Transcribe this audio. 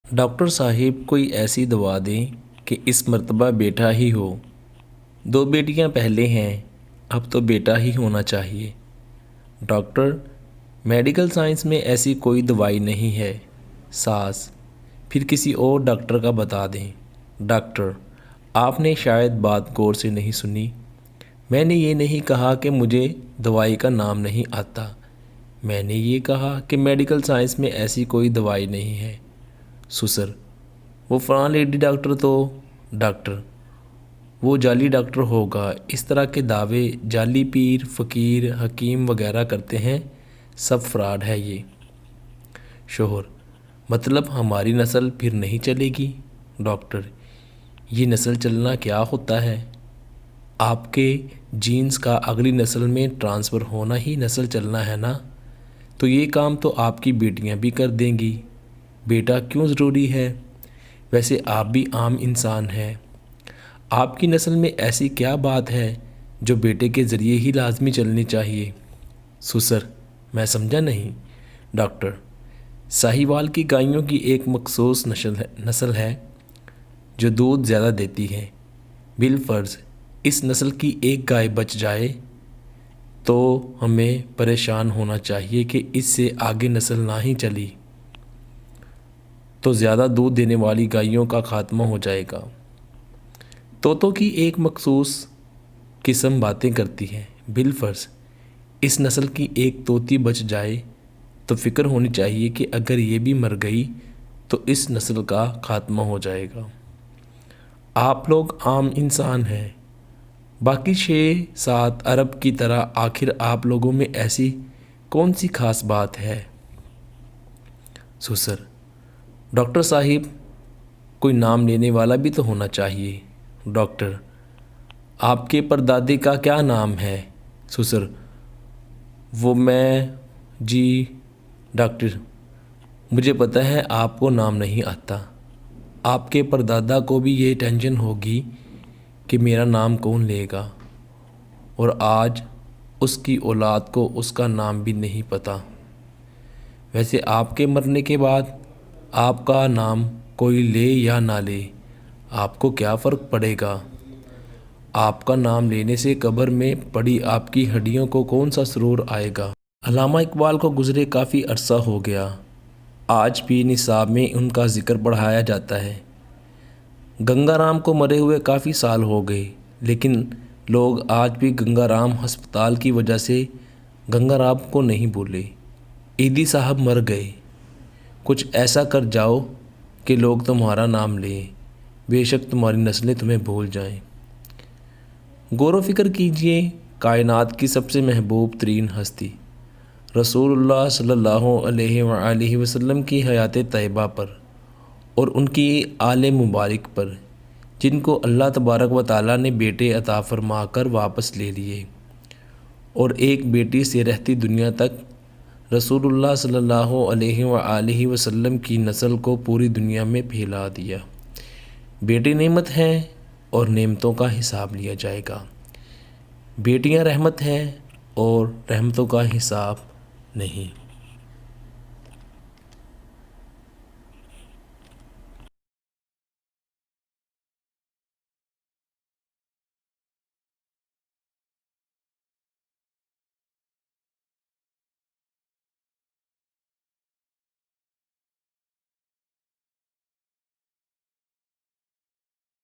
Doctor Sahib कोई ऐसी दवा दें कि इस मर्तबा बेटा ही हो। 2 बेटियां पहले हैं, अब तो बेटा ही होना चाहिए। डॉक्टर, मेडिकल साइंस में ऐसी कोई दवाई नहीं है। सास, फिर किसी और डॉक्टर का बता दें। डॉक्टर, आपने शायद बात गौर से नहीं सुनी। मैंने ये नहीं कहा कि मुझे दवाई का नाम नहीं आता। मैंने ये कहा कि मेडिकल साइंस में ऐसी कोई दवाई नहीं है। ससुर, वो फलां लेडी डॉक्टर तो। डॉक्टर, वो जाली डॉक्टर होगा। इस तरह के दावे जाली पीर, फ़कीर, हकीम वगैरह करते हैं, सब फ्रॉड है ये। शोहर, मतलब हमारी नस्ल फिर नहीं चलेगी। डॉक्टर, ये नस्ल चलना क्या होता है? आपके जीन्स का अगली नस्ल में ट्रांसफ़र होना ही नस्ल चलना है ना। तो ये काम तो आपकी बेटियां भी कर देंगी। बेटा क्यों ज़रूरी है? वैसे आप भी आम इंसान हैं। आपकी नस्ल में ऐसी क्या बात है जो बेटे के ज़रिए ही लाजमी चलनी चाहिए? ससुर, मैं समझा नहीं। डॉक्टर, साहिवाल की गायों की एक मखसूस नस्ल है जो दूध ज़्यादा देती है। बिलफ़र्ज़ इस नस्ल की एक गाय बच जाए तो हमें परेशान होना चाहिए कि इससे आगे नस्ल ना ही चली तो ज़्यादा दूध देने वाली गायों का खात्मा हो जाएगा। तोतों की एक मखसूस किस्म बातें करती है। बिलफ़र्ज़ इस नस्ल की एक तोती बच जाए तो फ़िक्र होनी चाहिए कि अगर ये भी मर गई तो इस नस्ल का खात्मा हो जाएगा। आप लोग आम इंसान हैं, बाकी 6-7 अरब की तरह। आखिर आप लोगों में ऐसी कौन सी ख़ास बात है? ससुर, डॉक्टर साहिब, कोई नाम लेने वाला भी तो होना चाहिए। डॉक्टर, आपके परदादे का क्या नाम है? ससुर, वो मैं जी। डॉक्टर, मुझे पता है आपको नाम नहीं आता। आपके परदादा को भी ये टेंशन होगी कि मेरा नाम कौन लेगा, और आज उसकी औलाद को उसका नाम भी नहीं पता। वैसे आपके मरने के बाद आपका नाम कोई ले या ना ले, आपको क्या फ़र्क पड़ेगा? आपका नाम लेने से कब्र में पड़ी आपकी हड्डियों को कौन सा सुरूर आएगा? अल्लामा इकबाल को गुज़रे काफ़ी अरसा हो गया। आज भी निसाब में उनका ज़िक्र पढ़ाया जाता है। गंगाराम को मरे हुए काफ़ी साल हो गए, लेकिन लोग आज भी गंगाराम हस्पताल की वजह से गंगाराम को नहीं भूले। ईदी साहब मर गए। कुछ ऐसा कर जाओ कि लोग तुम्हारा नाम लें, बेशक तुम्हारी नस्लें तुम्हें भूल जाएं। गौर व फिक्र कीजिए, कायनात की सबसे महबूब तरीन हस्ती रसूलुल्लाह सल्लल्लाहु अलैहि वसल्लम की हयात तैयबा पर और उनकी आले मुबारक पर, जिनको अल्लाह तबारक व ताला ने बेटे अता फरमा कर वापस ले लिए और एक बेटी से रहती दुनिया तक रसूलुल्लाह सल्लल्लाहु अलैहि वसल्लम की नस्ल को पूरी दुनिया में फैला दिया। बेटे नेमत हैं और नेमतों का हिसाब लिया जाएगा। बेटियां रहमत हैं और रहमतों का हिसाब नहीं।